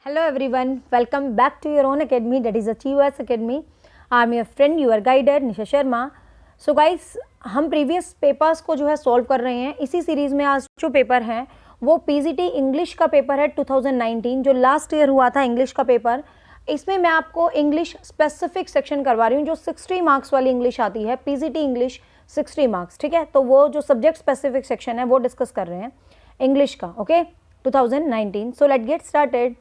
Hello everyone, welcome back to your own academy, that is Achievers Academy. I am your friend, your guider Nisha Sharma. So guys, हम previous papers को जो है solve कर रहे हैं. इसी सीरीज़ में आज जो पेपर है वो पीजीटी इंग्लिश का पेपर है 2019, जो लास्ट ईयर हुआ था इंग्लिश का पेपर. इसमें मैं आपको इंग्लिश स्पेसिफिक सेक्शन करवा रही हूँ, जो 60 मार्क्स वाली इंग्लिश आती है, पीजीटी इंग्लिश 60 मार्क्स. ठीक है, तो वो जो सब्जेक्ट स्पेसिफिक सेक्शन है वो डिस्कस कर रहे हैं इंग्लिश का. Okay, 2019. So let get started.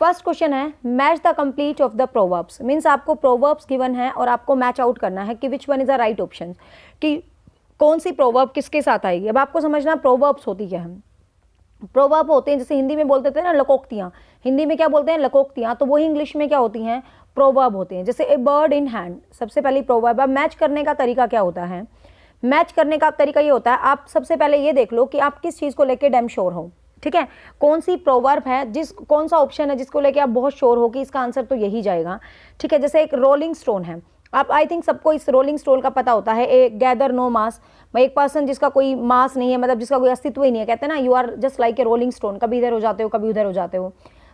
First question है match the complete of the proverbs. Means आपको प्रोवर्ब्स गिवन है और आपको मैच आउट करना है कि which one is the right option, कि कौन सी प्रोवर्ब किसके साथ आएगी. अब आपको समझना प्रोवर्ब्स होती क्या है. प्रोवर्ब होते हैं, जैसे हिंदी में बोलते थे ना लकोक्तियाँ, हिंदी में क्या बोलते हैं लकोक्तियाँ, तो वही इंग्लिश में क्या होती हैं प्रोवर्ब होते हैं. जैसे ए बर्ड इन हैंड सबसे पहली प्रोवर्ब. अब मैच करने का तरीका क्या होता है. मैच करने का तरीका ये होता है, आप सबसे पहले ये देख लो कि आप किस चीज़ को लेकर डैम श्योर हो. ठीक है, कौन सी प्रोवर्ब है, कौन सा ऑप्शन है जिसको लेके आप बहुत श्योर हो कि इसका आंसर तो यही जाएगा. ठीक है, जैसे एक रोलिंग स्टोन है. आप आई थिंक सबको इस रोलिंग स्टोन का पता होता है. ए गैदर नो मास, एक पर्सन जिसका कोई मास नहीं है, मतलब जिसका कोई अस्तित्व ही नहीं है. कहते हैं ना you are just like a rolling stone, कभी इधर हो जाते हो कभी उधर हो जाते हो.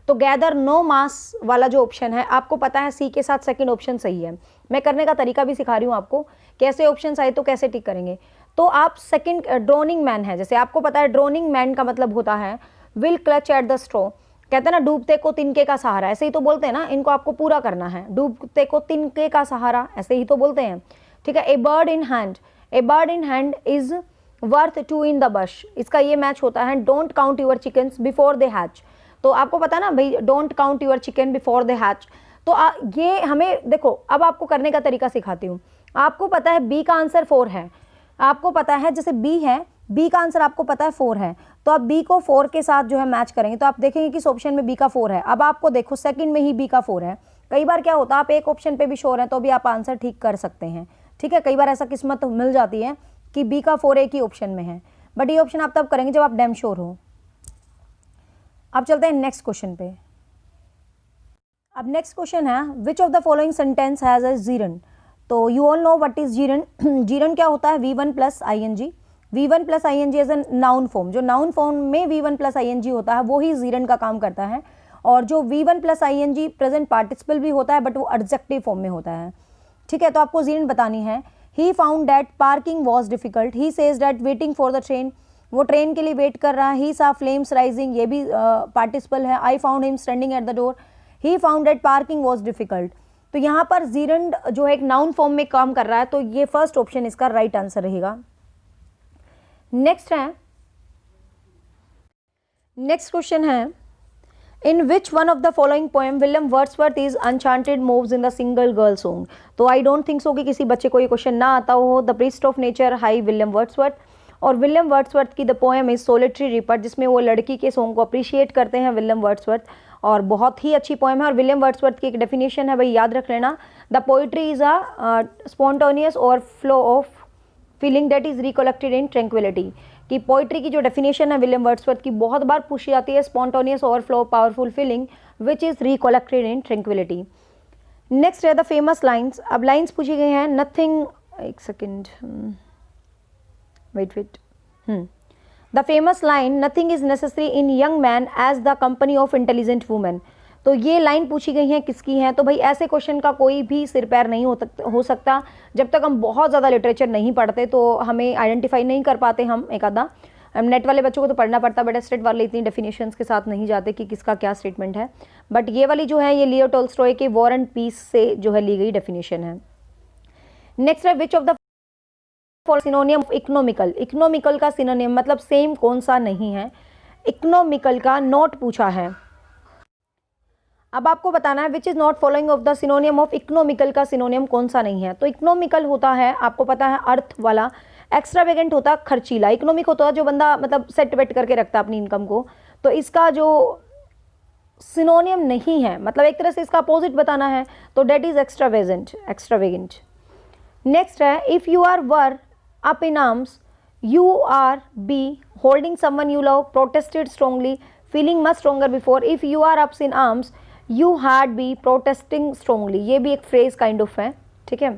तो गैदर नो मास वाला जो ऑप्शन है आपको पता है सी के साथ सेकंड ऑप्शन सही है. मैं करने का तरीका भी सिखा रही हूँ आपको, कैसे ऑप्शन आए तो कैसे टिक करेंगे. तो आप सेकंड ड्रोनिंग मैन है, जैसे आपको पता है ड्रोनिंग मैन का मतलब होता है will clutch at the straw. कहते हैं ना डूबते को तिनके का सहारा, ऐसे ही तो बोलते हैं ना, इनको आपको पूरा करना है. डूबते को तिनके का सहारा, ऐसे ही तो बोलते हैं. ठीक है, a bird in hand, a bird in hand is worth two in the bush. इसका ये मैच होता है don't count your chickens before they hatch. तो आपको पता है ना भाई, don't count your chicken before they hatch. तो ये हमें देखो, अब आपको करने का तरीका सिखाती हूँ. आपको पता है बी का आंसर 4 है, आपको पता है जैसे बी है, बी का आंसर आपको पता है 4 है, तो आप बी को 4 के साथ जो है मैच करेंगे तो आप देखेंगे कि इस ऑप्शन में बी का 4 है. अब आपको देखो सेकंड में ही बी का 4 है. कई बार क्या होता है आप एक ऑप्शन पे भी श्योर हैं तो भी आप आंसर ठीक कर सकते हैं. ठीक है, कई बार ऐसा किस्मत मिल जाती है कि बी का 4 एक ही ऑप्शन में है, बट ये ऑप्शन आप तब करेंगे जब आप डैम श्योर हो. अब चलते हैं नेक्स्ट क्वेश्चन पे. अब नेक्स्ट क्वेश्चन है which of the following sentence has a gerund. तो you all know what is gerund. Gerund क्या होता है, V1 plus ING. V1 plus ING as a noun form. जो नाउन फॉर्म में V1 plus ING होता है वो ही जीरन का काम करता है. और जो V1 plus ING present participle भी होता है बट वो एडजेक्टिव फॉर्म में होता है. ठीक है, तो आपको जीरन बतानी है. He found that parking was difficult. He says that waiting for the train, वो ट्रेन के लिए वेट कर रहा है. ही सा फ्लेम्स राइजिंग, ये भी पार्टिसिपल है. I found him standing at the door. He found that parking was difficult. तो यहाँ पर जीरन जो है एक नाउन फॉर्म में काम कर रहा है, तो ये फर्स्ट ऑप्शन इसका राइट आंसर रहेगा. नेक्स्ट है, नेक्स्ट क्वेश्चन है in which one of the following poem William Wordsworth is enchanted moves in the single girl song. तो आई डोंट थिंक सो कि किसी बच्चे को ये क्वेश्चन ना आता हो. The priest of nature high William Wordsworth. और विलियम वर्ड्सवर्थ की the poem is solitary ripper, जिसमें वो लड़की के सॉन्ग को अप्रिशिएट करते हैं विलियम वर्ड्सवर्थ, और बहुत ही अच्छी पोएम है. और विलियम वर्ड्सवर्थ की एक डेफिनेशन है भाई, याद रख लेना, the poetry is a spontaneous overflow of feeling that is recollected in tranquillity. कि पोइट्री की जो डेफिनेशन है विलियम वर्ड्सवर्थ की बहुत बार पूछी जाती है, spontaneous overflow powerful feeling which is recollected in tranquillity. Next है द फेमस लाइन्स. अब लाइन्स पूछी गई हैं. नथिंग, एक second, wait. The famous line nothing is necessary in young man as the company of intelligent women. तो ये line पूछी गई है किसकी है. तो भाई ऐसे क्वेश्चन का कोई भी सिर पैर नहीं हो सकता जब तक हम बहुत ज़्यादा लिटरेचर नहीं पढ़ते, तो हमें आइडेंटिफाई नहीं कर पाते हम एक आधा. नेट वाले बच्चों को तो पढ़ना पड़ता, बट स्टेट वाले इतनी डेफिनेशंस के साथ नहीं जाते कि किसका क्या स्टेटमेंट है. बट ये वाली जो है ये लियो टोल्स्टॉय के वॉर एंड पीस से जो है ली गई डेफिनेशन है. नेक्स्ट है which of the सिनोनियम economical. Economical का सिनोनियम मतलब सेम कौन सा नहीं है. इकोनॉमिकल का नॉट पूछा है. अब आपको बताना है which is not following of the सिनोनियम of economical का सिनोनियम कौन सा नहीं है. तो इकोनॉमिकल होता है आपको पता है अर्थ वाला. एक्स्ट्रावेगेंट होता है खर्चीला. इकोनॉमिक होता है जो बंदा मतलब सेट वेट करके रखता है अपनी इनकम को. तो इसका जो सिनोनियम नहीं है, मतलब एक तरह से इसका अपोजिट बताना है, तो डेट इज एक्स्ट्रावेगेंट. नेक्स्ट है if you are were up in arms, you are be holding someone you love, protested strongly, feeling much stronger before. If you are up in arms, you had be protesting strongly. ये भी एक phrase kind of है. ठीक है.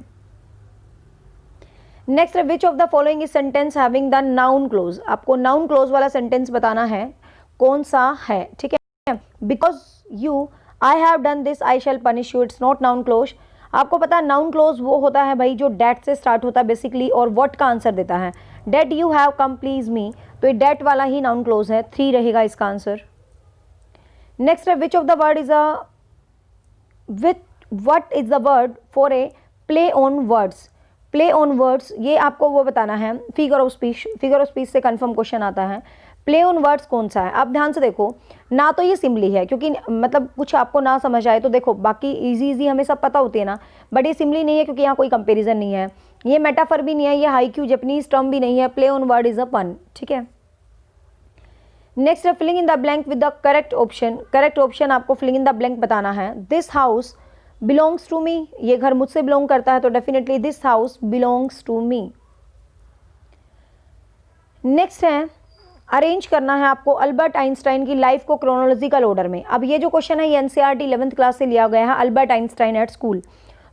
Next है which of the following is sentence having the noun clause. आपको noun clause वाला sentence बताना है कौन सा है. ठीक है, because you, I have done this, I shall punish you, it's not noun clause. आपको पता है नाउन क्लोज वो होता है भाई जो डेट से स्टार्ट होता है बेसिकली और व्हाट का आंसर देता है। That you have come please me, तो ये डेट वाला ही नाउन क्लोज है, 3 रहेगा इसका आंसर। नेक्स्ट है which of the word is a with what is the word for a play on words. Play on words ये आपको वो बताना है, figure of speech, figure of speech से कंफर्म क्वेश्चन आता है। प्ले ऑन वर्ड्स कौन सा है, आप ध्यान से देखो ना, तो ये सिम्बली है क्योंकि मतलब कुछ आपको ना समझ आए तो देखो बाकी इजी इजी हमें सब पता होती है ना, बट ये सिम्बली नहीं है क्योंकि यहाँ कोई कंपैरिजन नहीं है, ये मेटाफर भी नहीं है, ये हाईक्यू जैपनीज टर्म भी नहीं है, play on word is a pun, ठीक है। नेक्स्ट है filling in the blank with the correct option. Correct option आपको फिलिंग इन द ब्लैंक बताना है। This house belongs to me, ये घर मुझसे बिलोंग करता है तो definitely this house belongs to me. Next है अरेंज करना है आपको अल्बर्ट आइंस्टाइन की लाइफ को क्रोनोलॉजिकल ऑर्डर में। अब ये जो क्वेश्चन है ये एनसीईआरटी 11th क्लास से लिया गया है, अल्बर्ट आइंस्टाइन एट स्कूल,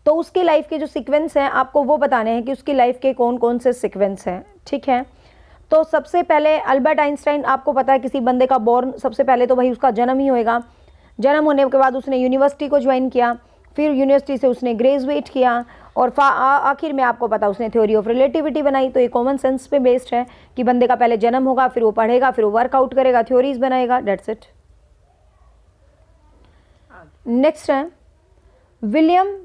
तो उसकी लाइफ के जो सीक्वेंस हैं आपको वो बताने हैं कि उसकी लाइफ के कौन कौन से सीक्वेंस हैं, ठीक है। तो सबसे पहले अल्बर्ट आइंस्टाइन, आपको पता है किसी बंदे का बॉर्न सबसे पहले तो भाई उसका जन्म ही होएगा, जन्म होने के बाद उसने यूनिवर्सिटी को ज्वाइन किया, फिर यूनिवर्सिटी से उसने ग्रेजुएट किया और आखिर में आपको पता उसने थ्योरी ऑफ रिलेटिविटी बनाई। तो ये कॉमन सेंस पे बेस्ड है कि बंदे का पहले जन्म होगा, फिर वो पढ़ेगा, फिर वो वर्कआउट करेगा, थ्योरीज बनाएगा, डेट्स इट। नेक्स्ट है William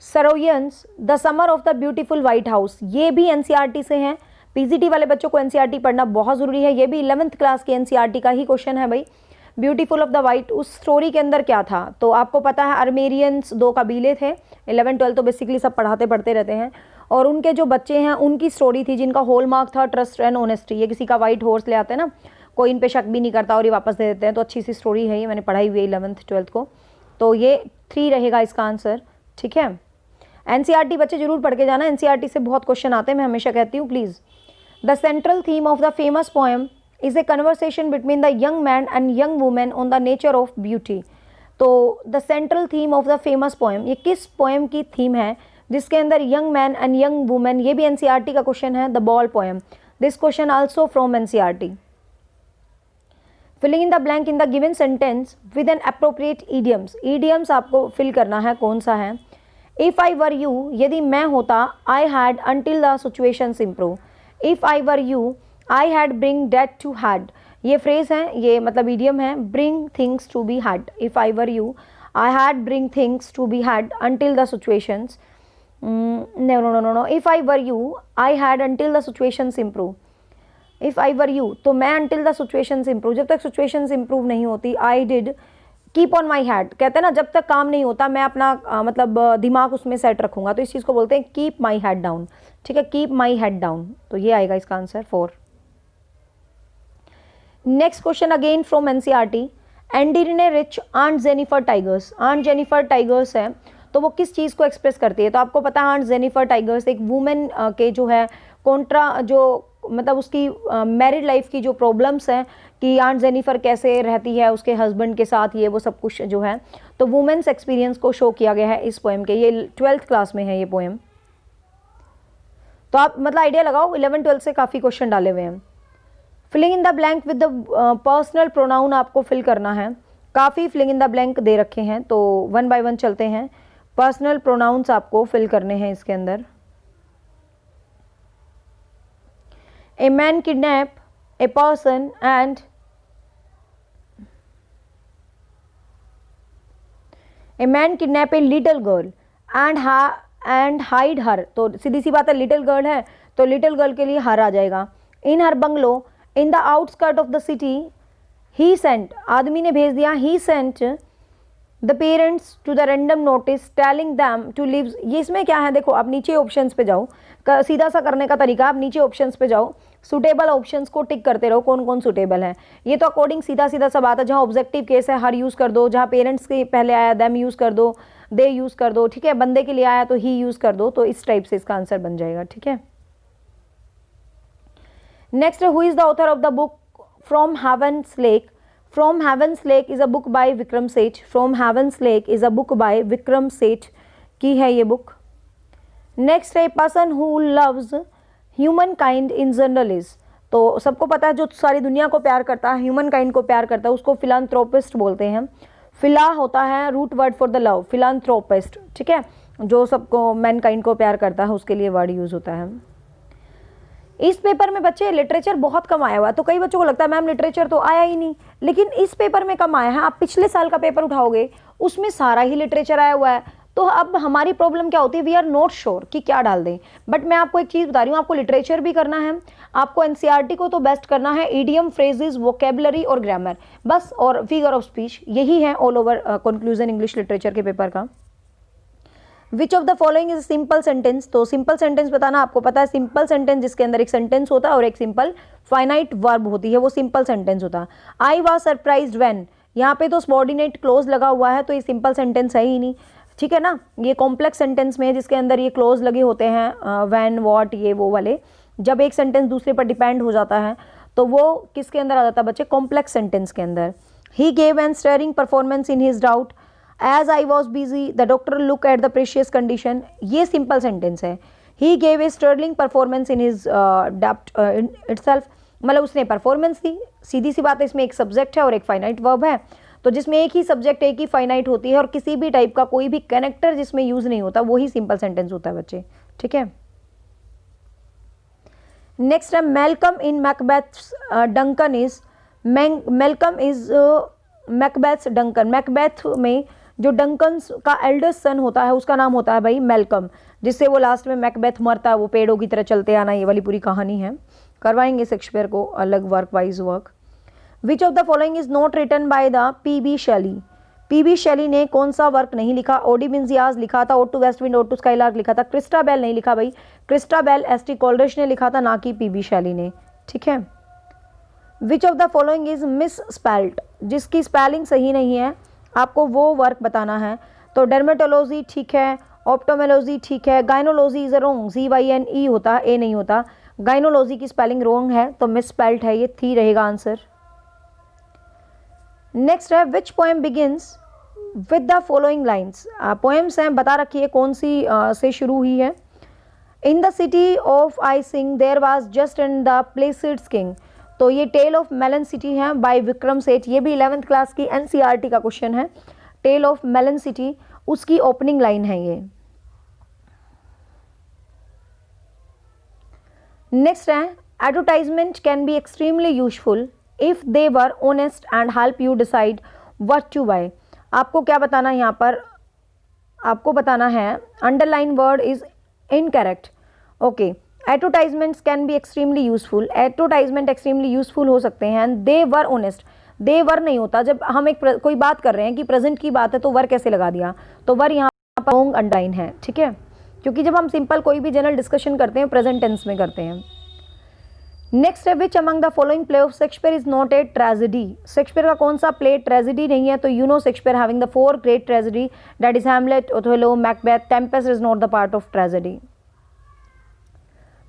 Saroyan's the summer of the beautiful white house, ये भी एनसीईआरटी से हैं। पीजीटी वाले बच्चों को एनसीईआरटी पढ़ना बहुत ज़रूरी है, ये भी 11th क्लास के एनसीईआरटी का ही क्वेश्चन है भाई। ब्यूटीफुल ऑफ द वाइट, उस स्टोरी के अंदर क्या था, तो आपको पता है अर्मेरियंस 2 कबीले थे, 11-12 तो बेसिकली सब पढ़ते रहते हैं, और उनके जो बच्चे हैं उनकी स्टोरी थी जिनका होल मार्क था ट्रस्ट एंड ऑनेस्टी। ये किसी का वाइट हॉर्स ले आते हैं ना, कोई इन पे शक भी नहीं करता और ये वापस दे देते हैं, तो अच्छी सी स्टोरी है ये, मैंने पढ़ाई हुई है 11th-12th को, तो ये 3 रहेगा इसका आंसर, ठीक है। एनसीईआरटी बच्चे जरूर पढ़ के जाना, एनसीईआरटी से बहुत क्वेश्चन आते हैं, मैं हमेशा कहती हूँ please. The central theme of the famous poem is a conversation between the young man and young women on the nature of beauty. तो the central theme of the famous poem, ये किस poem की थीम है जिसके अंदर young man and young women, ये भी एनसीईआरटी का क्वेश्चन है, the ball poem, this question also from NCERT. Filling in the blank in the given sentence with an appropriate idioms, idioms आपको फिल करना है कौन सा है। इफ आई वर यू, यदि मैं होता, I had until the situations improve. If I were you, I had bring that to head, ये फ्रेज है, ये मतलब ईडियम है, bring things to be head. If I were you, I had bring things to be head until the situations, no no no no, if I were you, I had until the situations improve. If I were you, तो मैं until the situations improve, जब तक situations improve नहीं होती, I did keep on my head, कहते हैं ना जब तक काम नहीं होता मैं अपना मतलब दिमाग उसमें सेट रखूंगा, तो इस चीज़ को बोलते हैं कीप माई हेड डाउन, ठीक है, कीप माई हेड डाउन, तो ये आएगा इसका answer 4। Next question again from NCERT, Adrienne Rich aunt Jennifer tigers. Aunt Jennifer tigers है तो वो किस चीज़ को एक्सप्रेस करती है, तो आपको पता है आंट जेनिफर टाइगर्स एक वुमेन के जो है कॉन्ट्रा, जो मतलब उसकी मैरिड लाइफ की जो प्रॉब्लम्स हैं कि आंट जेनिफर कैसे रहती है उसके हस्बैंड के साथ, ये वो सब कुछ जो है, तो वुमेन्स एक्सपीरियंस को शो किया गया है इस पोएम के, ये 12th क्लास में है ये पोएम, तो आप मतलब आइडिया लगाओ 11-12 से काफ़ी क्वेश्चन डाले हुए हैं। Filling in the blank with the personal pronoun आपको फिल करना है, काफ़ी फिलिंग इन द ब्लैंक दे रखे हैं तो 1 बाय 1 चलते हैं। पर्सनल प्रोनाउंस आपको फिल करने हैं इसके अंदर। A man kidnap a person and a man kidnap a little girl and hide हर, तो सीधी सी बात है लिटिल गर्ल है तो लिटिल गर्ल के लिए हर आ जाएगा। In her bungalow in the outskirt of the city he sent, आदमी ने भेज दिया, he sent the parents to the random notice telling them to leave. ये इसमें क्या है देखो, आप नीचे ऑप्शंस पे जाओ, सीधा सा करने का तरीका, आप नीचे ऑप्शंस पे जाओ, सुटेबल ऑप्शंस को टिक करते रहो कौन कौन सुटेबल है। ये तो अकॉर्डिंग सीधा सीधा सा बात है, जहाँ ऑब्जेक्टिव केस है हर यूज़ कर दो, जहाँ पेरेंट्स के पहले आया दैम यूज़ कर दो, दे यूज़ कर दो, ठीक है, बंदे के लिए आया तो ही यूज़ कर दो, तो इस टाइप से इसका आंसर बन जाएगा, ठीक है। Next, who is the author of the book from Heaven's Lake. From Heaven's Lake is a book by Vikram Seth. From Heaven's Lake is a book by Vikram Seth की है ये बुक। नेक्स्ट है person who loves humankind in general is, तो सबको पता है जो सारी दुनिया को प्यार करता है, ह्यूमन काइंड को प्यार करता है, उसको फिलांथ्रोपिस्ट बोलते हैं। फिला होता है root word for the love, philanthropist, ठीक है, जो सबको मैनकाइंड को प्यार करता है उसके लिए वर्ड यूज होता है। इस पेपर में बच्चे लिटरेचर बहुत कम आया हुआ है, तो कई बच्चों को लगता है मैम लिटरेचर तो आया ही नहीं, लेकिन इस पेपर में कम आया है। आप पिछले साल का पेपर उठाओगे उसमें सारा ही लिटरेचर आया हुआ है। तो अब हमारी प्रॉब्लम क्या होती है, वी आर नॉट श्योर कि क्या डाल दें। बट मैं आपको एक चीज़ बता रही हूँ, आपको लिटरेचर भी करना है, आपको एनसीईआरटी को तो बेस्ट करना है, ईडियम, फ्रेजेस, वोकेबलरी और ग्रामर बस, और फिगर ऑफ स्पीच, यही है all over conclusion English literature के पेपर का। विच of the following is simple sentence, तो सिंपल सेंटेंस बताना, आपको पता है सिंपल सेंटेंस जिसके अंदर एक सेंटेंस होता है और एक सिंपल फाइनाइट वर्ब होती है, वो सिंपल सेंटेंस होता है। आई वॉज सरप्राइज्ड व्हेन, यहाँ पे तो सबॉर्डिनेट क्लोज लगा हुआ है, तो ये सिंपल सेंटेंस है ही नहीं, ठीक है ना। ये कॉम्प्लेक्स सेंटेंस में जिसके अंदर ये क्लोज लगे होते हैं, व्हेन, व्हाट, ये वो वाले, जब एक सेंटेंस दूसरे पर डिपेंड हो जाता है तो वो किसके अंदर आ जाता है बच्चे, कॉम्प्लेक्स सेंटेंस के अंदर। He gave an stirring performance in his doubt, as I was busy the doctor look at the precious condition, ये सिंपल सेंटेंस है। He gave a sterling performance in his डाप्ट इटसेल्फ, मतलब उसने performance दी, सीधी सी बात है, इसमें एक सब्जेक्ट है और एक फाइनाइट वर्ब है, तो जिसमें एक ही सब्जेक्ट एक ही फाइनाइट होती है और किसी भी टाइप का कोई भी कनेक्टर जिसमें यूज नहीं होता वही सिंपल सेंटेंस होता है बच्चे, ठीक है। नेक्स्ट है Malcolm in Macbeth's Duncan is, Malcolm is Macbeth's Duncan, Macbeth में जो डंकन का एल्डेस्ट सन होता है उसका नाम होता है भाई मैलकम, जिससे वो लास्ट में मैकबेथ मरता है, वो पेड़ों की तरह चलते आना, ये वाली पूरी कहानी है। करवाएंगे शेक्सपियर को अलग work wise work. Which of the following is not written by the P B. Shelley, P B. Shelley ने कौन सा वर्क नहीं लिखा, ओडी बिन्जियाज लिखा था, ode to west wind, ode to skylark लिखा था, क्रिस्टाबेल नहीं लिखा भाई, क्रिस्टाबेल एस.टी. कोलरिज ने लिखा था, ना कि पी.बी. शेली ने, ठीक है। Which of the following is miss spelled, जिसकी स्पेलिंग सही नहीं है आपको वो वर्क बताना है, तो डर्मेटोलॉजी ठीक है, ऑप्टोमेलॉजी ठीक है, गाइनोलॉजी इज रोंग, GYNE होता है, ए नहीं होता, गाइनोलॉजी की स्पेलिंग रोंग है तो मिस स्पेल्ड है, ये थी रहेगा आंसर। नेक्स्ट है which poem begins with the following lines, poems हैं बता रखी है कौन सी से शुरू हुई है। In the city of I sing there was just in the placid king, तो ये टेल ऑफ मेलन सिटी है बाय विक्रम सेठ, ये भी 11th क्लास की एनसीईआरटी का क्वेश्चन है। टेल ऑफ मेलन सिटी उसकी ओपनिंग लाइन है ये। नेक्स्ट है advertisement can be extremely useful if they were honest and help you decide what to buy, आपको क्या बताना है यहाँ पर, आपको बताना है underline word is incorrect, okay. Advertisements can be extremely useful, advertisement extremely useful हो सकते हैं, दे वर ऑनेस्ट, दे वर नहीं होता, जब हम एक कोई बात कर रहे हैं कि प्रेजेंट की बात है तो वर कैसे लगा दिया, तो वर यहाँ पर रॉन्ग अंडरलाइन है, ठीक है, क्योंकि जब हम सिंपल कोई भी जनरल डिस्कशन करते हैं प्रेजेंट टेंस में करते हैं। नेक्स्ट है which among the following play of Shakespeare is not a tragedy, Shakespeare का कौन सा प्ले ट्रेजेडी नहीं है, तो you know Shakespeare having the 4 great tragedy that is Hamlet, Othello, Macbeth, Tempest is not the part of tragedy.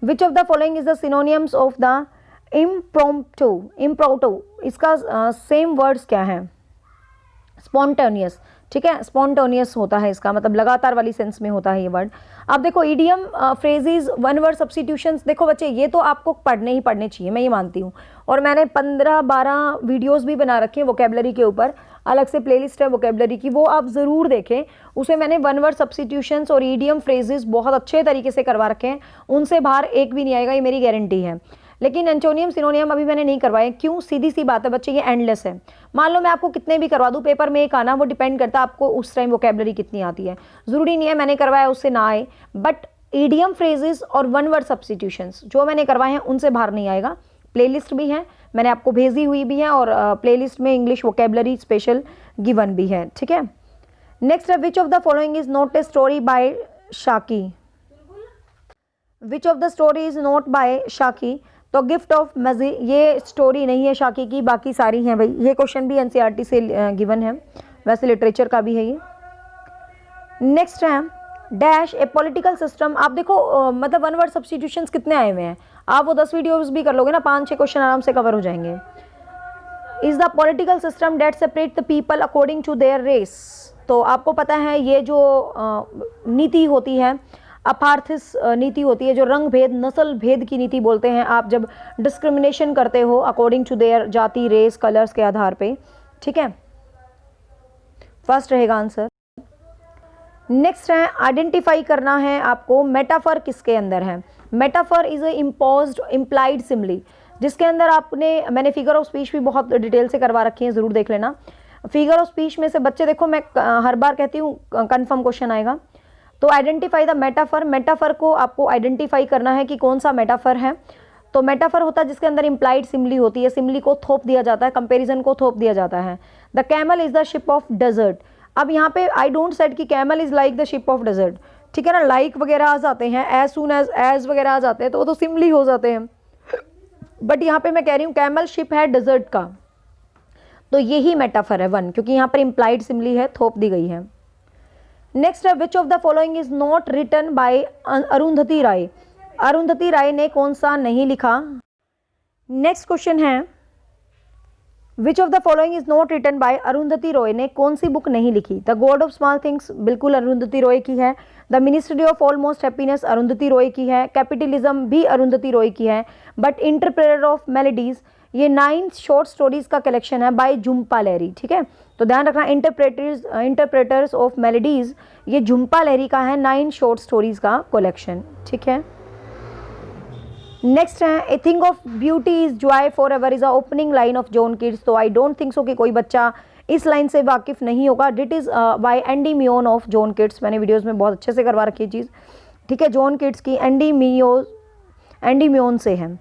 Which of the following is the synonyms of the impromptu, impromptu इसका same words क्या है, spontaneous, ठीक है, spontaneous होता है इसका मतलब लगातार वाली सेंस में होता है ये वर्ड। अब देखो idiom, phrases, one word substitutions, देखो बच्चे ये तो आपको पढ़ने ही पढ़ने चाहिए, मैं ये मानती हूँ, और मैंने 15-12 वीडियोस भी बना रखे हैं वोकेबलरी के ऊपर, अलग से प्लेलिस्ट है वोकेबलरी की, वो आप ज़रूर देखें, उसमें मैंने वन वर्ड सब्स्टिट्यूशंस और ईडियम फ्रेजेस बहुत अच्छे तरीके से करवा रखे हैं, उनसे बाहर एक भी नहीं आएगा, ये मेरी गारंटी है। लेकिन एंटोनियम सिनोनियम अभी मैंने नहीं करवाए, क्यों, सीधी सी बात है बच्चे, ये एंडलेस है। मान लो मैं आपको कितने भी करवा दूं, पेपर में एक आना, वो डिपेंड करता है आपको उस टाइम वोकेबलरी कितनी आती है, ज़रूरी नहीं है मैंने करवाया उससे ना आए, बट ईडियम फ्रेजेस और वन वर्ड सब्स्टिट्यूशंस जो मैंने करवाए हैं उनसे बाहर नहीं आएगा। प्लेलिस्ट भी है, मैंने आपको भेजी हुई भी है, और प्लेलिस्ट में इंग्लिश वोकेबलरी स्पेशल गिवन भी है, ठीक है। नेक्स्ट है which of the following is not a story by Saki, which of the story is not by Saki, तो गिफ्ट ऑफ मजी ये स्टोरी नहीं है शाकी की, बाकी सारी हैं भाई, ये क्वेश्चन भी एनसीईआरटी से गिवन है, वैसे लिटरेचर का भी है ये। नेक्स्ट है डैश ए पॉलिटिकल सिस्टम, आप देखो मतलब वन वर्ड सब्स्टिट्यूशंस कितने आए हुए हैं, आप वो 10 वीडियोस भी कर लोगे ना, 5-6 क्वेश्चन आराम से कवर हो जाएंगे। Is the political system that separate the people according to their race, तो आपको पता है ये जो नीति होती है, अपार्थिस नीति होती है, जो रंग भेद, नस्ल भेद की नीति बोलते हैं, आप जब डिस्क्रिमिनेशन करते हो अकॉर्डिंग टू देयर जाति, रेस, कलर्स के आधार पे, ठीक है। फर्स्ट रहेगा आंसर। नेक्स्ट है, आइडेंटिफाई करना है आपको मेटाफर किसके अंदर है। Metaphor is a imposed implied simile, जिसके अंदर मैंने फिगर ऑफ स्पीच भी बहुत डिटेल से करवा रखी है, ज़रूर देख लेना। फिगर ऑफ स्पीच में से बच्चे देखो, मैं हर बार कहती हूँ कंफर्म क्वेश्चन आएगा। तो आइडेंटिफाई द मेटाफर, मेटाफर को आपको आइडेंटिफाई करना है कि कौन सा मेटाफर है। तो मेटाफर होता है जिसके अंदर इम्प्लाइड सिमली होती है, सिमली को थोप दिया जाता है, कंपेरिजन को थोप दिया जाता है। The camel is the ship of desert. अब यहाँ पे आई डोंट सेड कि camel is like the ship of desert, ठीक है ना, लाइक वगैरह आ जाते हैं, एज सून एज वगैरह आ जाते हैं, तो वो तो सिमली हो जाते हैं। बट यहाँ पे मैं कह रही हूँ कैमल शिप है डेजर्ट का, तो यही मेटाफर है वन, क्योंकि यहाँ पर इम्प्लाइड सिमली है, थोप दी गई है। नेक्स्ट है, which of the following is not written by Arundhati Roy. Arundhati Roy ने कौन सा नहीं लिखा। नेक्स्ट क्वेश्चन है, which of the following is not written by Arundhati Roy ने कौन सी बुक नहीं लिखी। The God of Small Things बिल्कुल अरुंधति रॉय की है। The Ministry of Almost Happiness Arundhati Roy की है। कैपिटलिज्म भी अरुंधति रॉय की है। बट इंटरप्रेटर ऑफ मेलेडीज, ये 9 शॉर्ट स्टोरीज का कलेक्शन है बाय झुम्पा लहरी, ठीक है। तो ध्यान रखना, इंटरप्रेटर्स ऑफ मेलेडीज ये झुम्पा लहरी का है, 9 शॉर्ट स्टोरीज का कलेक्शन, ठीक है। नेक्स्ट है, a thing of beauty is Joy for ever is a opening line of John kids. तो आई डोंट थिंक सो कि कोई बच्चा इस लाइन से वाकिफ नहीं होगा। डिट इज बाय एंडी मियोन ऑफ जॉन किड्स। मैंने वीडियोस में बहुत अच्छे से करवा रखी है चीज़, ठीक है। जॉन किड्स की एंडी मियोन से है।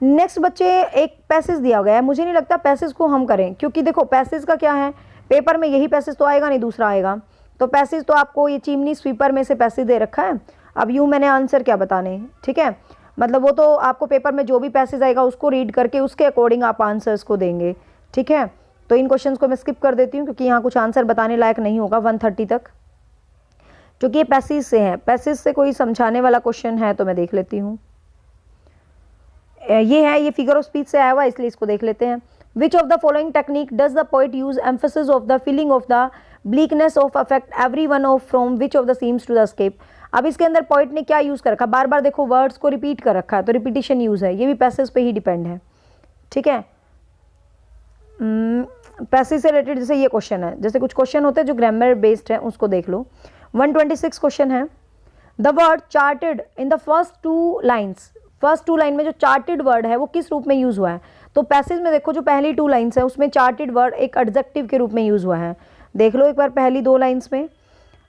नेक्स्ट बच्चे, एक पैसेज दिया गया है, मुझे नहीं लगता पैसेज को हम करें, क्योंकि देखो पैसेज का क्या है, पेपर में यही पैसेज तो आएगा नहीं, दूसरा आएगा। तो पैसेज तो आपको ये चिमनी स्वीपर में से पैसेज दे रखा है। अब यूँ मैंने आंसर क्या बताने, ठीक है, मतलब वो तो आपको पेपर में जो भी पैसेज आएगा उसको रीड करके उसके अकॉर्डिंग आप आंसर्स को देंगे, ठीक है। तो इन क्वेश्चंस को मैं स्किप कर देती हूँ, क्योंकि यहाँ कुछ आंसर बताने लायक नहीं होगा 130 तक, क्योंकि ये पैसेज से है। पैसेज से कोई समझाने वाला क्वेश्चन है तो मैं देख लेती हूँ। ये है, ये फिगर ऑफ स्पीच से आया हुआ, इसलिए इसको देख लेते हैं। Which of the following technique does the poet use emphasis of the feeling of the bleakness of affect every one of from which of the seems to the scape. अब इसके अंदर पोइट ने क्या यूज़ कर रखा, बार बार देखो words को repeat कर रखा है, तो रिपीटिशन यूज़ है, ये भी पैसेज पे ही डिपेंड है, ठीक है। पैसेज से रिलेटेड जैसे ये क्वेश्चन है, जैसे कुछ क्वेश्चन होते हैं जो ग्रामर बेस्ड है, उसको देख लो। 126 क्वेश्चन है, the word chartered in the first 2 lines. First 2 line में जो चार्टेड वर्ड है वो किस रूप में यूज़ हुआ है। तो पैसेज में देखो जो पहली 2 लाइन्स है उसमें चार्टेड वर्ड एक एडजेक्टिव के रूप में यूज़ हुआ है। देख लो एक बार पहली 2 लाइन्स में,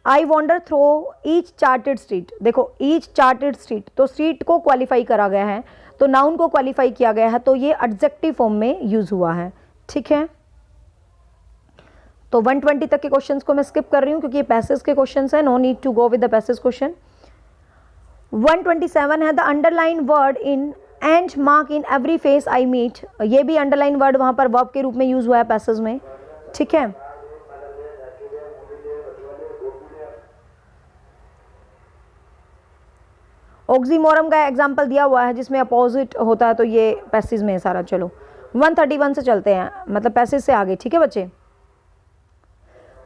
I wander through each chartered street. देखो ईच चार्टेड स्ट्रीट, तो स्ट्रीट को क्वालिफाई करा गया है, तो नाउन को क्वालिफाई किया गया है, तो ये एडजेक्टिव फॉर्म में यूज हुआ है, ठीक है। तो 120 तक के क्वेश्चंस को मैं स्किप कर रही हूँ क्योंकि ये पैसेज के क्वेश्चंस है, no need to go with the passage question. 127 है, the underline word in and mark in every face I meet. ये भी अंडरलाइन वर्ड वहाँ पर वर्ब के रूप में यूज हुआ है पैसेज में, ठीक है। ऑक्सीमोरम का एग्जाम्पल दिया हुआ है जिसमें अपोजिट होता है, तो ये पैसेज में है सारा। चलो 131 से चलते हैं, मतलब पैसेज से आगे, ठीक है बच्चे।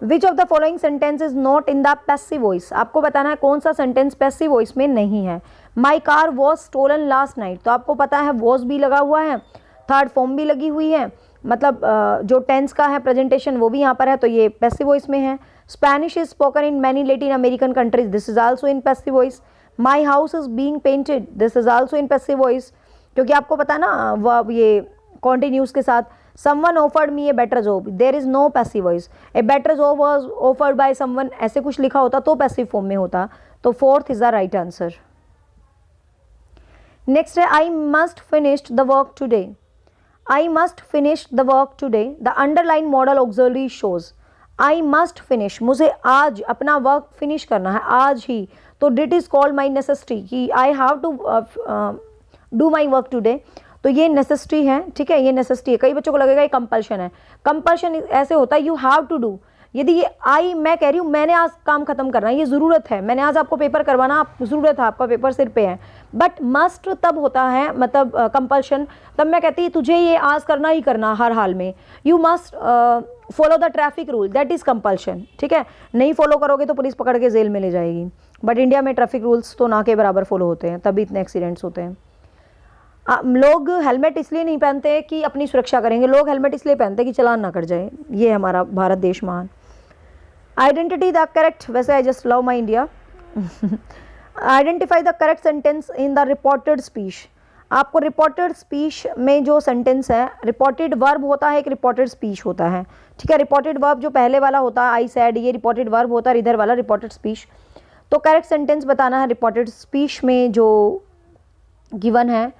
विच of the following sentence is not in the passive voice. आपको बताना है कौन सा सेंटेंस पैसिव वॉइस में नहीं है। My car was stolen last night, तो आपको पता है वॉज भी लगा हुआ है, थर्ड फॉर्म भी लगी हुई है, मतलब जो टेंस का है प्रेजेंटेशन वो भी यहाँ पर है, तो ये पैसिव वॉइस में है। Spanish is spoken in many Latin American countries, this is also in passive voice. My house is being painted, this is also in passive voice, क्योंकि आपको पता है ना वो ये कॉन्टिन्यूस के साथ। Someone offered me a better job, there is no passive voice. A better job was offered by someone, ऐसे कुछ लिखा होता तो पैसिव फॉर्म में होता, तो 4th is the right answer. Next है, I must finished the work today. I must finish the work today, the underline modal auxiliary shows. I must finish, मुझे आज अपना वर्क फिनिश करना है, आज ही, तो that is called my necessity, कि I have to do my work today, तो ये नेसेसिटी है, ठीक है, ये नेसेसिटी है। कई बच्चों को लगेगा ये कंपल्शन है, कंपल्शन ऐसे होता है यू हैव टू डू। यदि ये आई, मैं कह रही हूँ मैंने आज काम खत्म करना है, ये ज़रूरत है, मैंने आज आपको पेपर करवाना, आप ज़रूरत है, आपका पेपर सिर पे है। बट मस्ट तब होता है, मतलब कंपल्शन, तब मैं कहती तुझे ये आज करना ही करना हर हाल में। You must follow the traffic rule, that is compulsion, ठीक है। नहीं फॉलो करोगे तो पुलिस पकड़ के जेल में ले जाएगी। बट इंडिया में ट्रैफिक रूल्स तो ना के बराबर फॉलो होते हैं, तभी इतने एक्सीडेंट्स होते हैं। लोग हेलमेट इसलिए नहीं पहनते कि अपनी सुरक्षा करेंगे, लोग हेलमेट इसलिए पहनते कि चालान ना कट जाए। ये हमारा भारत देश महान। आइडेंटिटी द करेक्ट, वैसे I just love my India. Identify the correct sentence in the reported speech. आपको रिपोर्टेड स्पीच में जो सेंटेंस है, रिपोर्टेड वर्ब होता है, एक रिपोर्टेड स्पीच होता है, ठीक है। रिपोर्टेड वर्ब जो पहले वाला होता है आई सेड, ये रिपोर्टेड वर्ब होता है, इधर वाला रिपोर्टेड स्पीच। तो करेक्ट सेंटेंस बताना है रिपोर्टेड स्पीच में जो गिवन है।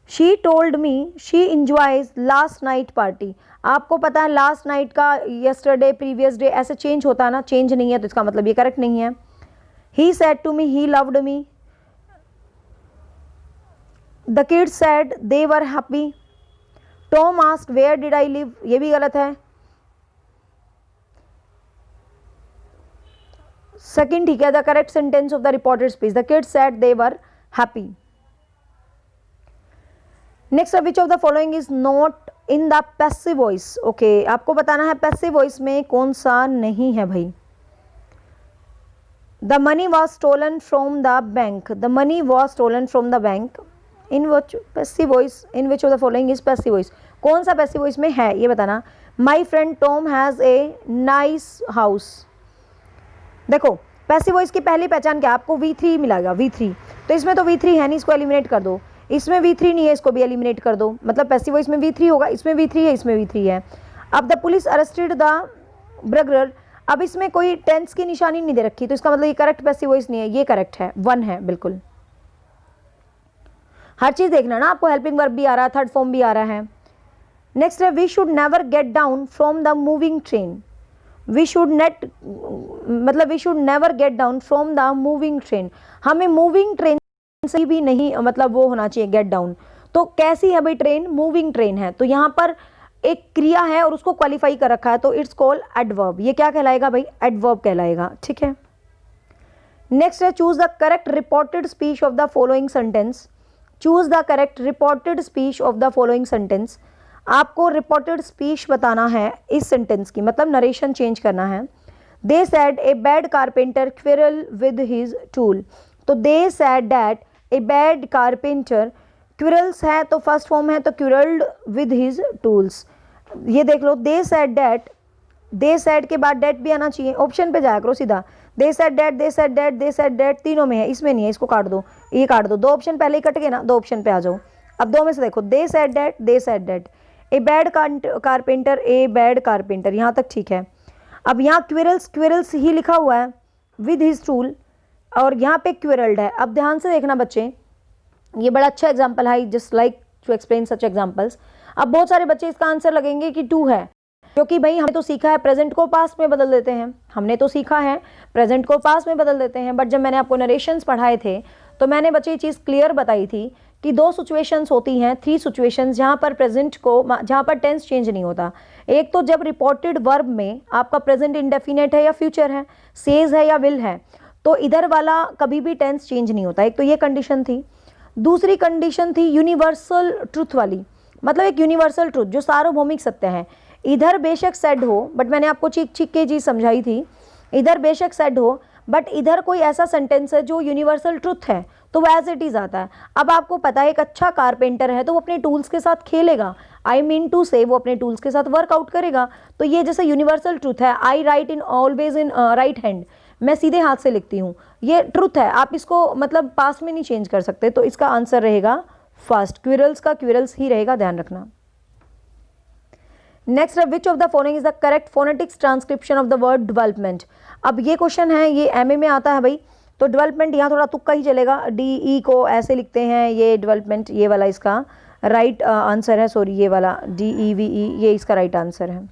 She told me she enjoys last night party. आपको पता है लास्ट नाइट का यस्टरडे, प्रीवियस डे ऐसे चेंज होता है ना, चेंज नहीं है तो इसका मतलब ये करेक्ट नहीं है। He said to me he loved me. The kids said they were happy. Tom asked where did I live, ये भी गलत है। सेकंड ठीक है, the correct sentence of the reported speech, the kids said they were happy. Next, which of the following is not in the passive voice. Okay, आपको बताना है passive voice में कौन सा नहीं है भाई। The money was stolen from the bank, the money was stolen from the bank. In which passive voice, in which of the following is passive voice, कौन सा पैसिव वॉइस में है ये बताना। My friend Tom has a nice house. देखो passive voice की पहली पहचान क्या, आपको V3 मिलेगा, V3। तो इसमें तो V3 है नहीं, इसको एलिमिनेट कर दो। इसमें V3 नहीं है, इसको भी एलिमिनेट कर दो। मतलब पैसिव वॉइस में V3 होगा, इसमें V3 है, इसमें V3 है। अब द पुलिस अरेस्टेड द ब्रगर, अब इसमें कोई टेंस की निशानी नहीं दे रखी, तो इसका मतलब ये करेक्ट पैसिव वॉइस नहीं है, ये करेक्ट है, 1 है बिल्कुल। हर चीज़ देखना ना, आपको हेल्पिंग वर्ब भी आ रहा है, थर्ड फॉर्म भी आ रहा है। नेक्स्ट है we should never get down from the moving train. We should never get down from the moving train. हमें मूविंग ट्रेन से भी नहीं मतलब वो होना चाहिए गेट डाउन। तो कैसी है भाई ट्रेन, मूविंग ट्रेन है, तो यहाँ पर एक क्रिया है और उसको क्वालिफाई कर रखा है, तो इट्स कॉल्ड एडवर्ब। ये क्या कहलाएगा भाई, एडवर्ब कहलाएगा, ठीक है। नेक्स्ट है choose the correct reported speech of the following sentence. Choose the correct reported speech of the following sentence. आपको रिपोर्टेड स्पीच बताना है इस सेंटेंस की, मतलब नरेशन चेंज करना है। They said a bad carpenter quarrel with his tool. तो they said that a bad carpenter, quarrels है तो फर्स्ट फॉर्म है तो क्विरल्ड विद हिज टूल्स। ये देख लो, they said that, they said के बाद डेट भी आना चाहिए, ऑप्शन पे जाया करो सीधा। दे said that, they said that, they said that तीनों में है, इसमें नहीं है, इसको काट दो, ये काट दो। 2 ऑप्शन पहले ही कट गए ना, 2 ऑप्शन पे आ जाओ। अब 2 में से देखो, दे said that, they said that, a bad carpenter, A bad carpenter, यहाँ तक ठीक है। अब यहाँ क्विरल्स, क्विरल्स ही लिखा हुआ है विद हिज टूल, और यहाँ पे क्विरल्ड है। अब ध्यान से देखना बच्चे, ये बड़ा अच्छा एग्जाम्पल है, just like to explain such examples. अब बहुत सारे बच्चे इसका आंसर लगेंगे कि 2 है, क्योंकि भाई हमने तो सीखा है प्रेजेंट को पास्ट में बदल देते हैं, हमने तो सीखा है प्रेजेंट को पास्ट में बदल देते हैं। बट जब मैंने आपको नरेशंस पढ़ाए थे तो मैंने बच्चे ये चीज़ क्लियर बताई थी कि 2 सिचुएशंस होती हैं, 3 सिचुएशंस जहाँ पर प्रेजेंट को, जहाँ पर टेंस चेंज नहीं होता। एक तो जब रिपोर्टेड वर्ब में आपका प्रेजेंट इंडेफिनेट है या फ्यूचर है, सेज है या विल है, तो इधर वाला कभी भी टेंस चेंज नहीं होता। एक तो ये कंडीशन थी। दूसरी कंडीशन थी यूनिवर्सल ट्रुथ वाली, मतलब एक यूनिवर्सल ट्रुथ जो सार्वभौमिक सत्य है। इधर बेशक सेड हो, बट मैंने आपको चीख चीख के चीज़ समझाई थी, इधर बेशक सेड हो बट इधर कोई ऐसा सेंटेंस है जो यूनिवर्सल ट्रुथ है, तो वो एज इट इज़ आता है। अब आपको पता है एक अच्छा कारपेंटर है तो वो अपने टूल्स के साथ खेलेगा, आई मीन टू से वो अपने टूल्स के साथ वर्कआउट करेगा। तो ये जैसे यूनिवर्सल ट्रुथ है, I write in always in right hand, मैं सीधे हाथ से लिखती हूँ, ये ट्रुथ है, आप इसको मतलब पास्ट में नहीं चेंज कर सकते। तो इसका आंसर रहेगा फर्स्ट, क्विरल्स का क्विरल्स ही रहेगा, ध्यान रखना। नेक्स्ट है which of the following is the correct phonetics transcription of the word development. अब ये क्वेश्चन है, ये एमए में आता है भाई, तो डेवलपमेंट यहाँ थोड़ा तुक्का ही चलेगा, DE को ऐसे लिखते हैं, ये डेवलपमेंट ये वाला इसका राइट आंसर है, सॉरी ये वाला DEVE ये इसका राइट आंसर है,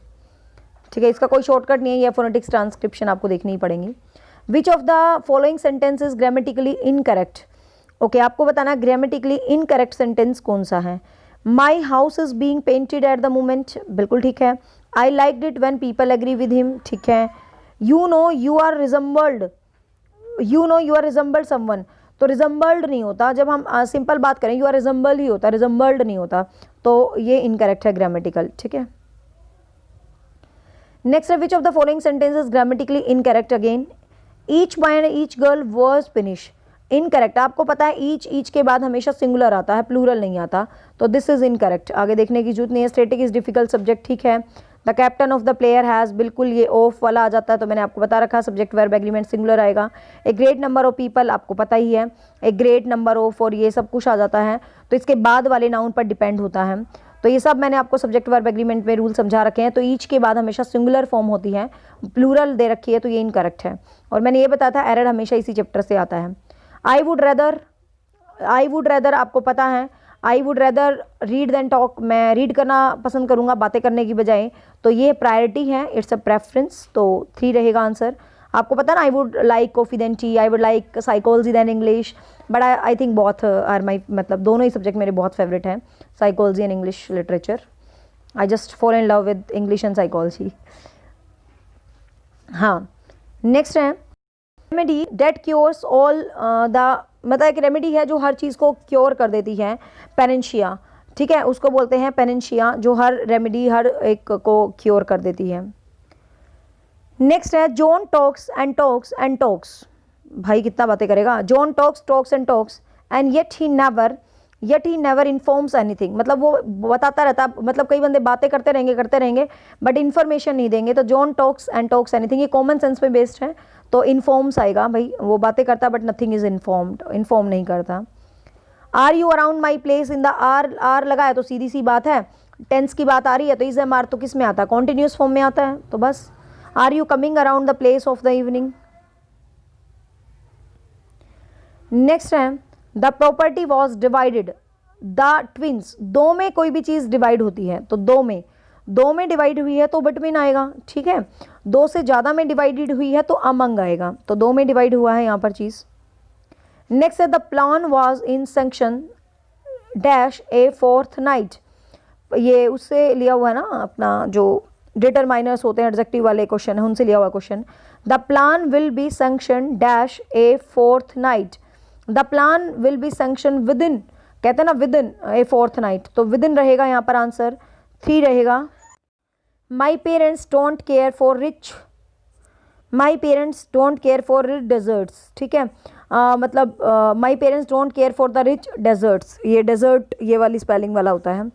ठीक है। इसका कोई शॉर्टकट नहीं है, ये फोनेटिक्स ट्रांसक्रिप्शन आपको देखनी ही पड़ेंगी। Which of the following sentence is grammatically incorrect. Okay, आपको बताना ग्रामेटिकली इनकरेक्ट सेंटेंस कौन सा है। My house is being painted at the moment, बिल्कुल ठीक है। I like it when people agree with him, ठीक है। You know you are resembled, you know you are resembled someone, तो रिजम्बल्ड नहीं होता, जब हम सिंपल बात करें यू आर रिजम्बल ही होता, रिजम्बल्ड नहीं होता, तो ये इनकरेक्ट है ग्रामेटिकल, ठीक है। नेक्स्ट है which of the following sentence is grammatically incorrect again. Each boy and each girl was finish, incorrect. आपको पता है ईच के बाद हमेशा सिंगुलर आता है, प्लूरल नहीं आता, तो दिस इज इनकरेक्ट। आगे देखने की जरूरत नहीं है। स्टैटिक इज डिफिकल्ट सब्जेक्ट, ठीक है। The captain of the player has, बिल्कुल ये ऑफ वाला आ जाता है, तो मैंने आपको बता रखा सब्जेक्ट वर्ब एग्रीमेंट सिंगुलर आएगा। A great number of people, आपको पता ही है, ए ग्रेट नंबर ऑफ, और ये सब कुछ आ जाता है, तो इसके बाद वाले नाउन पर डिपेंड होता है। तो ये सब मैंने आपको सब्जेक्ट वर्ब एग्रीमेंट में रूल समझा रखे हैं। तो ईच के बाद हमेशा सिंगुलर फॉर्म होती है, प्लूरल दे रखी है, तो ये इनकरेक्ट है। और मैंने ये बताया था एरर हमेशा इसी चैप्टर से आता है। आई वुड रेदर आपको पता है, I would rather read than talk, मैं रीड करना पसंद करूँगा बातें करने की बजाय, तो ये प्रायोरिटी है, इट्स अ प्रेफरेंस, तो 3 रहेगा आंसर। आपको पता ना, I would like coffee than tea, I would like psychology than English, but I think both are my, मतलब दोनों ही सब्जेक्ट मेरे बहुत फेवरेट हैं, psychology and English literature. I just fall in love with English and psychology. हाँ, next है remedy that cures all the, मतलब एक रेमेडी है जो हर चीज़ को क्योर कर देती है, पेनेंशिया, ठीक है, उसको बोलते हैं पेनेंशिया, जो हर रेमेडी हर एक को क्योर कर देती है। नेक्स्ट है John talks and talks and talks, भाई कितना बातें करेगा, John talks and talks and yet he never informs anything, मतलब वो बताता रहता, मतलब कई बंदे बातें करते रहेंगे बट इन्फॉर्मेशन नहीं देंगे, तो John talks and talks anything, ये कॉमन सेंस पे बेस्ड है, तो इन्फॉर्म्स आएगा, भाई वो बातें करता but nothing is informed, inform नहीं करता। Are you around my place in the, R लगाया तो सीधी सी बात है, टेंस की बात आ रही है, तो इज एम आर तो किस में आता है, कॉन्टिन्यूस फॉर्म में आता है, तो बस are you coming around the place of the evening. Next है the property was divided, the twins, दो में कोई भी चीज़ डिवाइड होती है, तो दो में डिवाइड हुई है तो बिटवीन आएगा, ठीक है, दो से ज़्यादा में डिवाइडेड हुई है तो अमंग आएगा, तो दो में डिवाइड हुआ है यहाँ पर चीज़। नेक्स्ट है the plan was in sanction dash a fourth night, ये उससे लिया हुआ है ना, अपना जो डिटरमाइनर्स होते हैं एडजेक्टिव वाले क्वेश्चन है, उनसे लिया हुआ question. The plan will be sanction dash a fortnight, the plan will be sanction within, कहते हैं ना within a fortnight, तो विद इन रहेगा यहाँ पर आंसर, 3 रहेगा। My parents don't care for rich, my parents don't care for rich desserts, ठीक है, मतलब my parents don't care for the rich desserts, ये डेजर्ट ये वाली स्पेलिंग वाला होता है।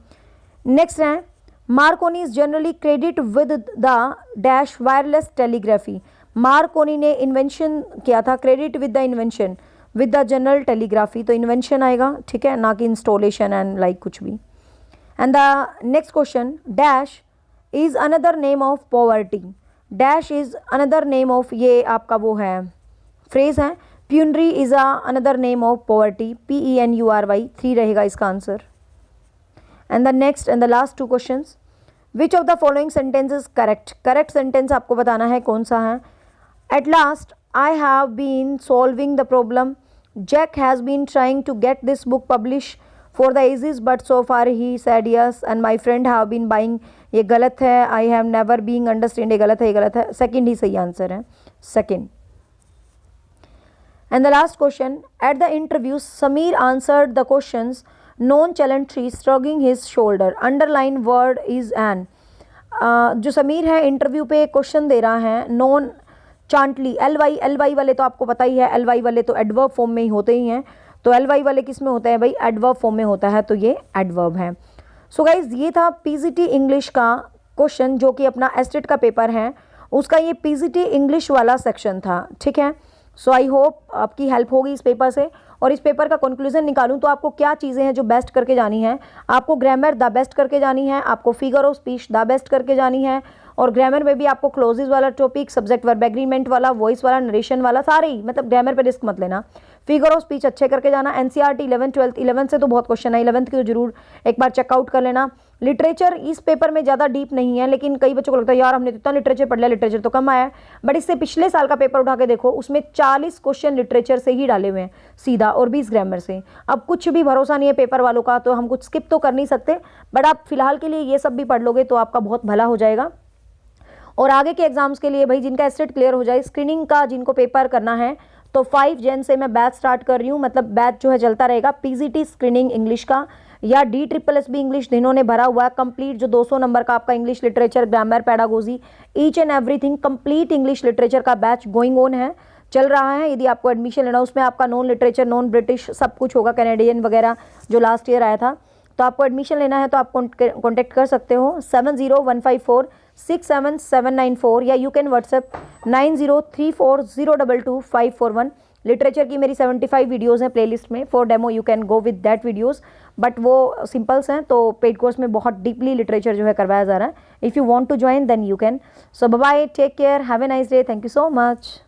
नेक्स्ट है Markovnikov is generally credit with the dash wireless telegraphy, Markovnikov ने इन्वेंशन किया था, credit with the invention with the general telegraphy, तो इन्वेंशन आएगा, ठीक है, ना कि इंस्टॉलेशन एंड लाइक कुछ भी। And the next question dash is another name of poverty, dash is another name of, ये आपका वो है फ्रेज है, penury is another name of poverty, PENURY, 3 रहेगा इसका answer. And the next and the last 2 questions, which of the following sentence is correct sentence आपको बताना है कौन सा है। At last I have been solving the problem, Jack has been trying to get this book publish for the ages but so far he said yes and my friend have been buying, ये गलत है, I have never being understand, ये गलत है, second ही सही answer है, second. And the last question, at the interview Sameer answered the questions nonchalantly shrugging his shoulder, underline word is an, जो समीर है इंटरव्यू पे क्वेश्चन दे रहा है, नॉन चांटली, LY वाले तो आपको पता ही है, LY वाले तो एडवर्ब फॉर्म में ही होते ही हैं, तो LY वाले किस में होते हैं भाई, एडवर्ब फॉर्म में होता है, तो ये एडवर्ब है। सो गाइज ये था PGT इंग्लिश का क्वेश्चन, जो कि अपना एस्टेट का पेपर है, उसका ये PGT इंग्लिश वाला सेक्शन था, ठीक है। सो आई होप आपकी हेल्प होगी इस पेपर से, और इस पेपर का कंक्लूजन निकालूं तो आपको क्या चीज़ें हैं जो बेस्ट करके जानी है, आपको ग्रामर द बेस्ट करके जानी है, आपको figure of speech the best करके जानी है, और ग्रामर में भी आपको क्लोजेज वाला टॉपिक, सब्जेक्ट वर्ब एग्रीमेंट वाला, वॉइस वाला, नरेशन वाला, सारे ही, मतलब ग्रामर पे रिस्क मत लेना, फिगर ऑफ स्पीच अच्छे करके जाना। NCERT 11th 12th 11th से तो बहुत क्वेश्चन है, 11th की तो जरूर एक बार चेकआउट कर लेना। लिटरेचर इस पेपर में ज़्यादा डीप नहीं है, लेकिन कई बच्चों को लगता है यार हमने तो इतना लिटरेचर पढ़ लिया, लिटरेचर तो कम आया है, बट इससे पिछले साल का पेपर उठा के देखो, उसमें 40 क्वेश्चन लिटरेचर से ही डाले हुए हैं सीधा, और 20 ग्रामर से। अब कुछ भी भरोसा नहीं है पेपर वालों का, तो हम कुछ स्किप तो कर नहीं सकते, बट आप फिलहाल के लिए ये सब भी पढ़ लोगे तो आपका बहुत भला हो जाएगा। और आगे के एग्जाम्स के लिए भाई जिनका एस्टेट क्लियर हो जाए, स्क्रीनिंग का जिनको पेपर करना है, तो 5 जन से मैं बैच स्टार्ट कर रही हूँ, मतलब बैच जो है चलता रहेगा, PGT स्क्रीनिंग इंग्लिश का या DSSS इंग्लिश जिन्होंने भरा हुआ है कंप्लीट, जो 200 नंबर का आपका English literature, grammar, pedagogy, each and everything complete English literature का बैच गोइंग ऑन है, चल रहा है। यदि आपको एडमिशन लेना, उसमें आपका नॉन लिटरेचर, नॉन ब्रिटिश सब कुछ होगा, कैनेडियन वगैरह जो लास्ट ईयर आया था, तो आपको एडमिशन लेना है तो आप कॉन्टेक्ट कर सकते हो 701547 67794 या यू कैन व्हाट्सएप 9034022541। लिटरेचर की मेरी 75 वीडियोस हैं प्लेलिस्ट में, for demo you can go with that videos, but वो सिंपल्स हैं, तो पेड कोर्स में बहुत डीपली लिटरेचर जो है करवाया जा रहा है। If you want to join then you can. So bye bye, take care, have a nice day, thank you so much.